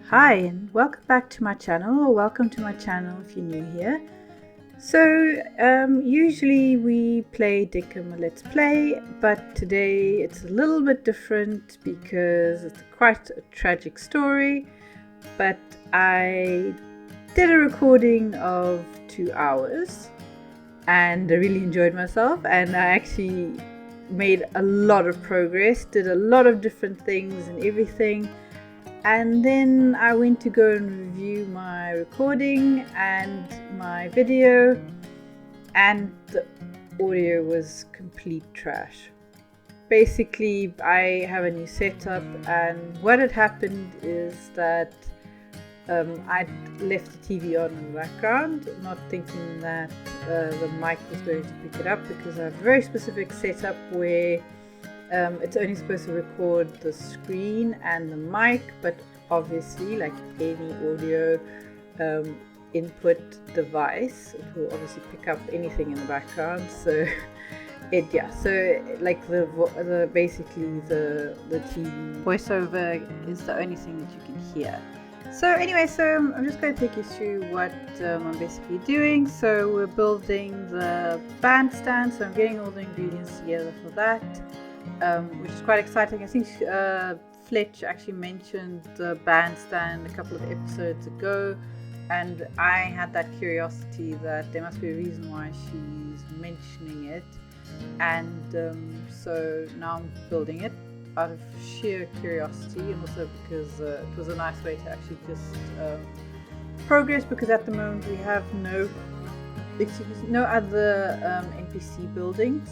Hi and welcome back to my channel, or welcome to my channel if you're new here. So usually we play Dinkum Let's Play, but today it's a little bit different because it's quite a tragic story. But I did a recording of 2 hours and I really enjoyed myself, and I actually made a lot of progress, did a lot of different things and everything. And then I went to go and review my recording and my video, and the audio was complete trash. Basically, I have a new setup, and what had happened is that I'd left the TV on in the background, not thinking that the mic was going to pick it up, because I have a very specific setup where it's only supposed to record the screen and the mic, but obviously, like any audio input device, it will obviously pick up anything in the background. So like basically the TV voiceover is the only thing that you can hear. So anyway, so I'm just going to take you through what I'm basically doing. So we're building the bandstand, so I'm getting all the ingredients together for that. Which is quite exciting. I think Fletch actually mentioned the bandstand a couple of episodes ago, and I had that curiosity that there must be a reason why she's mentioning it, and so now I'm building it out of sheer curiosity, and also because it was a nice way to actually just progress, because at the moment we have no other NPC buildings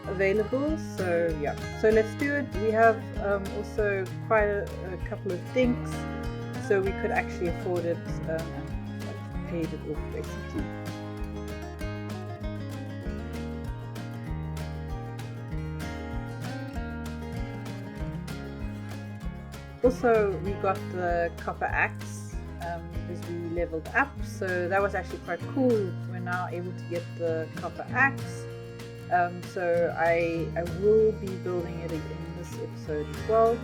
available. So yeah, so let's do it. We have also quite a couple of dinks, so we could actually afford it and paid it off basically. Also, we got the copper axe because we leveled up, so that was actually quite cool. We're now able to get the copper axe. So I will be building it in this episode as well,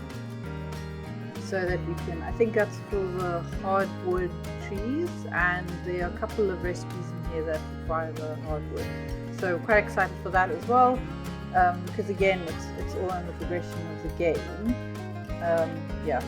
so that we can, I think that's for the hardwood trees, and there are a couple of recipes in here that require the hardwood, so quite excited for that as well, because again it's all in the progression of the game. Yeah.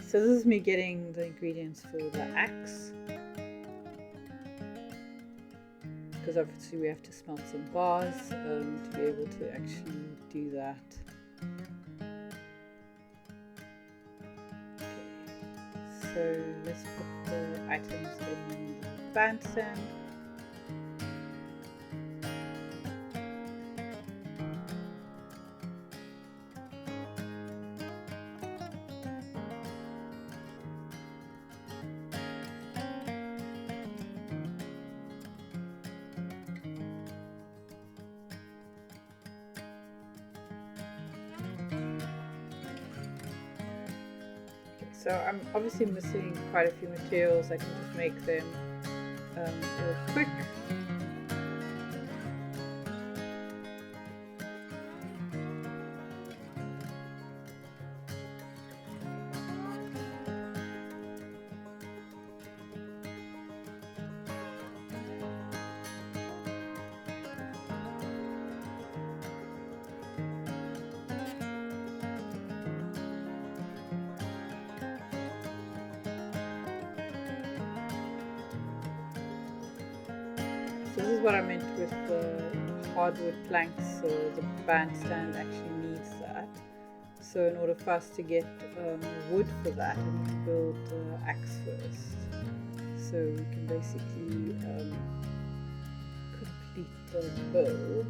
So this is me getting the ingredients for the axe, because obviously we have to smelt some bars to be able to actually do that. Okay, so let's put the items in the bandstand. So I'm obviously missing quite a few materials. I can just make them real quick. So this is what I meant with the hardwood planks, so the bandstand actually needs that. So in order for us to get wood for that, we need to build the axe first. So we can basically complete the build.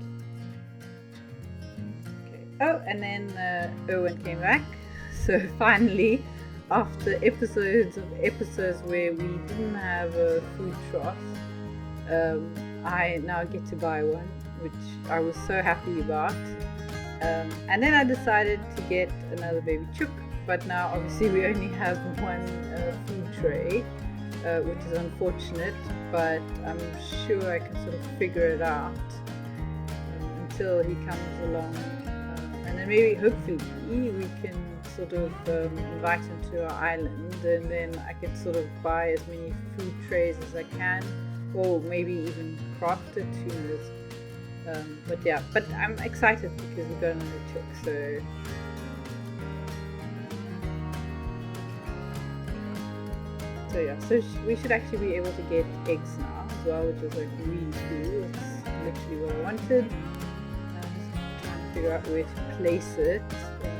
Okay, Oh, and then Owen came back. So finally, after episodes where we didn't have a food trough, I now get to buy one, which I was so happy about. And then I decided to get another baby chook, but now obviously we only have one food tray, which is unfortunate, but I'm sure I can sort of figure it out until he comes along, and then maybe hopefully we can sort of invite him to our island, and then I can sort of buy as many food trays as I can, or maybe even craft it, who knows. But yeah, but I'm excited because we've got another chook, so yeah, so we should actually be able to get eggs now as well, which is like really cool. It's literally what I wanted. I'm just trying to figure out where to place it,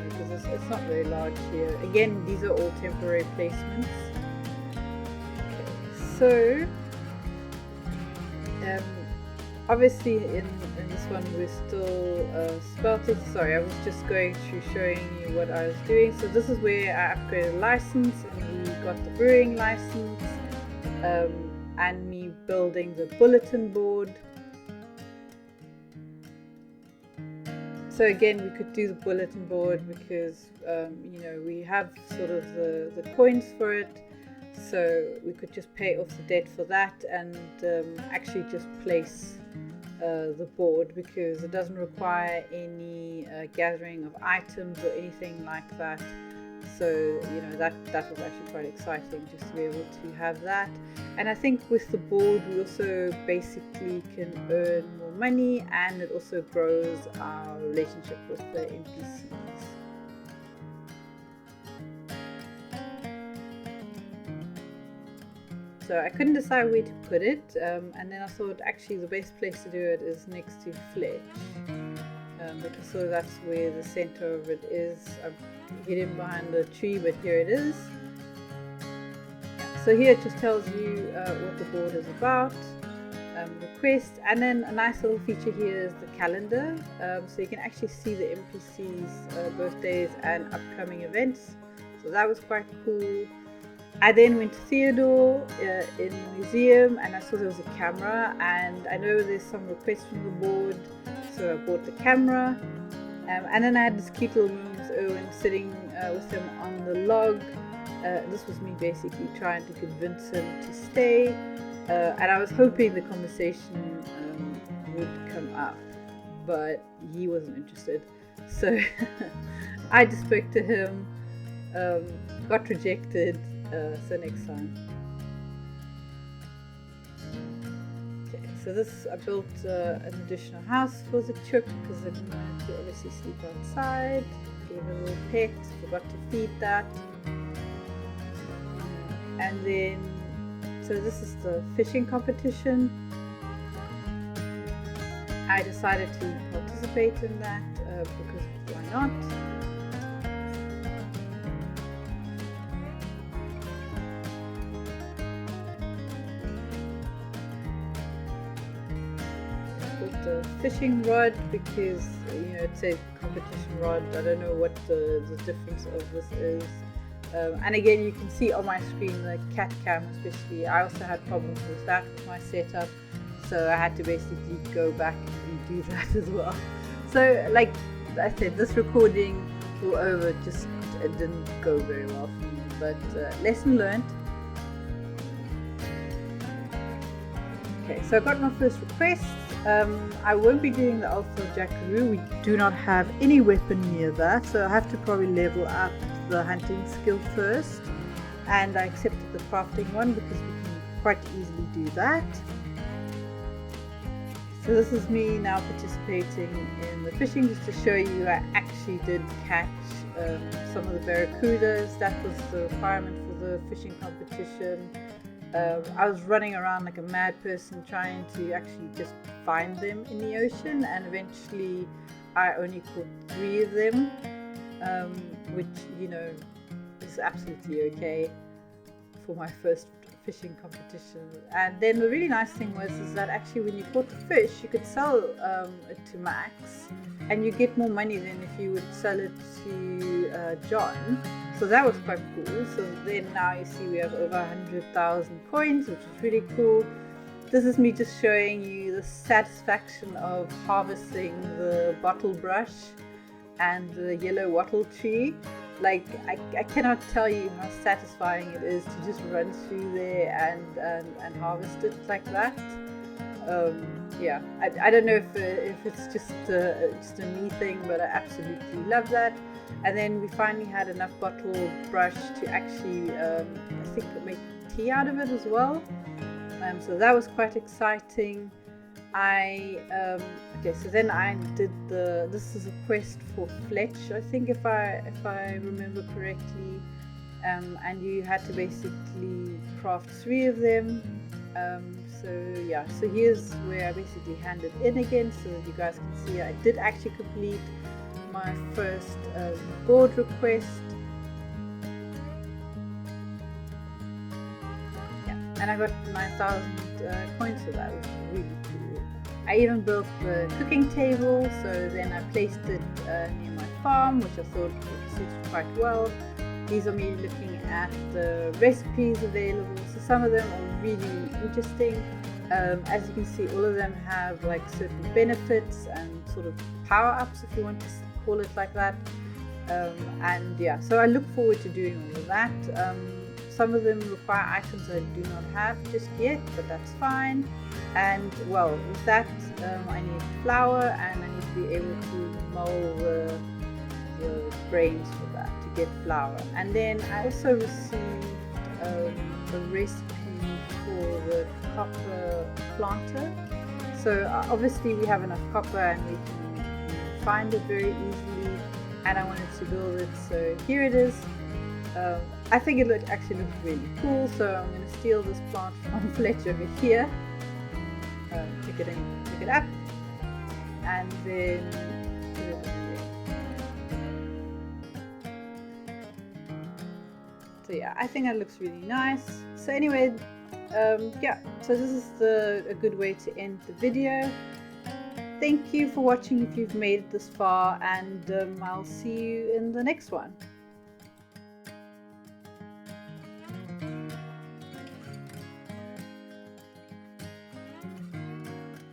because it's not very large here. Again, these are all temporary placements. Okay, so obviously in this one we're still spelted. Sorry, I was just going through showing you what I was doing. So this is where I upgraded license, and we got the brewing license, and me building the bulletin board. So again, we could do the bulletin board because you know, we have sort of the coins for it, so we could just pay off the debt for that, and actually just place the board, because it doesn't require any gathering of items or anything like that. So you know, that was actually quite exciting, just to be able to have that. And I think with the board we also basically can earn more money, and it also grows our relationship with the NPCs. So I couldn't decide where to put it, and then I thought actually the best place to do it is next to Fletch, because so that's where the center of it is. I've hidden behind the tree, but here it is. So here it just tells you what the board is about, request, and then a nice little feature here is the calendar, so you can actually see the NPCs' birthdays and upcoming events. So that was quite cool. I then went to Theodore in the museum, and I saw there was a camera, and I know there's some requests from the board, so I bought the camera. And then I had this cute little moment with Owen sitting with him on the log. This was me basically trying to convince him to stay, and I was hoping the conversation would come up, but he wasn't interested. So I just spoke to him, got rejected. So next time. Okay, so this I built an additional house for the chook because I didn't want it to obviously sleep outside. Gave it a little pet, forgot to feed that. And then, so this is the fishing competition. I decided to participate in that because why not? The fishing rod because you know it's a competition rod. I don't know what the difference of this is, and again you can see on my screen the cat cam especially. I also had problems with that with my setup, so I had to basically go back and redo that as well. So like I said, this recording all over, just it didn't go very well for me, but lesson learned. Okay, so I got my first request. I won't be doing the alpha jackaroo. We do not have any weapon near that, so I have to probably level up the hunting skill first, and I accepted the crafting one because we can quite easily do that. So this is me now participating in the fishing, just to show you I actually did catch some of the barracudas. That was the requirement for the fishing competition. I was running around like a mad person trying to actually just find them in the ocean, and eventually I only caught 3 of them, which you know is absolutely okay for my first fishing competition. And then the really nice thing was is that actually when you caught the fish, you could sell it to Max, and you get more money than if you would sell it to John. So that was quite cool. So then now you see we have over 100,000 coins, which is really cool. This is me just showing you the satisfaction of harvesting the bottle brush and the yellow wattle tree. Like I cannot tell you how satisfying it is to just run through there and harvest it like that. Yeah, I don't know if it's just a me thing, but I absolutely love that. And then we finally had enough bottle brush to actually I think make tea out of it as well. So that was quite exciting. Okay, so then I did this is a quest for Fletch, I think, if I remember correctly, and you had to basically craft 3 of them. So yeah, so here's where I basically hand it in again so that you guys can see I did actually complete my first board request. Yeah, and I got 9,000 coins for that, which is really cool. I even built the cooking table, so then I placed it near my farm, which I thought suited quite well. These are me looking at the recipes available, so some of them are really interesting. As you can see, all of them have like certain benefits and sort of power-ups, if you want to call it like that. And yeah, so I look forward to doing all of that. Some of them require items I do not have just yet, but that's fine. And well, with that, I need flour, and I need to be able to mull the grains for that to get flour. And then I also received the recipe for the copper planter. So obviously we have enough copper and we can find it very easily, and I wanted to build it, so here it is. I think it actually looks really cool, so I'm going to steal this plant from Fletch over here, pick it up, and then put it in there. So yeah, I think that looks really nice. So anyway, yeah, so this is a good way to end the video. Thank you for watching if you've made it this far, and I'll see you in the next one.